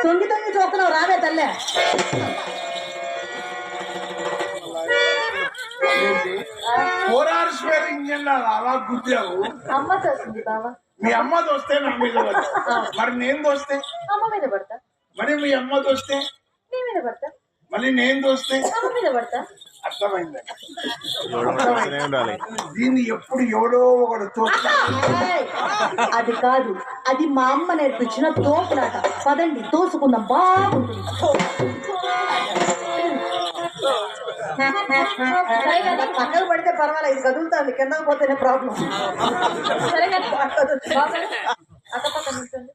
తొంగి తొంగి చూస్తున్నావు రావే తల్లే. అలా గుద్దావు. అమ్మ చూస్తుంది బావా. మీ అమ్మ దోస్తే నా మీద పడతా, మరి నేను దోస్తే అమ్మ మీద పడతా. మరి మీ అమ్మ దోస్తే నీ మీద పడతా. మళ్ళీ నేను దోస్తే అమ్మ మీద పడతా. అర్థమైంది. దీన్ని ఎప్పుడు ఎవడో ఒకడు అది కాదు, అది మా అమ్మ నేర్పించిన తోపులాట. పదండి తోసుకుందాం, బాగుంటుంది. పక్కకు పడితే పర్వాలేదు, ఇది కదులుతుంది. కిందకు పోతేనే ప్రాబ్లం. అక్క పక్క నిల్చోండి.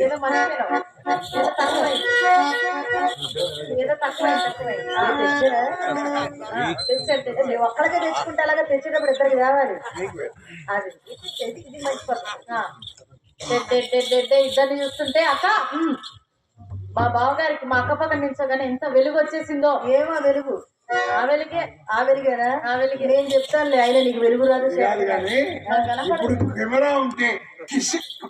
ఏదో మర్చిపోయినావు, ఏదో తక్కువైంది. తెచ్చండి ఒక్కడికే తెచ్చుకుంటే అలాగే తెచ్చేటప్పుడు ఇద్దరికి తేవాలి. అది ఇది మంచి ఇద్దరిని చూస్తుంటే అక్క మా బావగారికి మా అక్క పక్కన నిల్చోగానే ఎంత వెలుగు వచ్చేసిందో. ఏమో వెలుగు? ఆ వెలుగే. ఆ వెలుగేనా? ఆ వెలుగు. నేను చెప్తానులే, అయినా నీకు వెలుగు రాదు. కెమెరా ఉంటే కిసిక్కు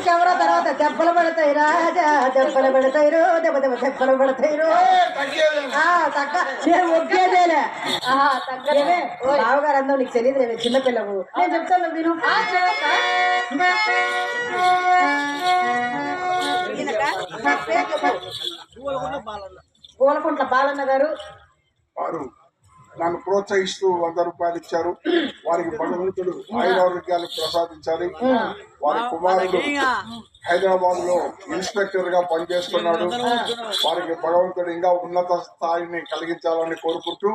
కెమెరా తర్వాత దెబ్బలు పడతాయి రాజా, దెబ్బలు పడతాయి రో, దెబ్బ దెబ్బ దెబ్బలు పడతాయి రో. తగ్గ నేను ఒగ్గేదేలే. తగ్గేవే బావగారు అందరూ నీకు తెలియదు లేవే, చిన్నపిల్లవు. నేను చెప్తాను మీరు పూలకుంట్ల బాలన్న గారు వారు నన్ను ప్రోత్సహిస్తూ 100 రూపాయలు ఇచ్చారు. వారికి భగవంతుడు ఆయురారోగ్యాలు ప్రసాదించాలి. వారి కుమారుడు హైదరాబాద్ లో ఇన్స్పెక్టర్ గా పనిచేస్తున్నాడు. వారికి భగవంతుడు ఇంకా ఉన్నత స్థాయిని కలిగించాలని కోరుకుంటూ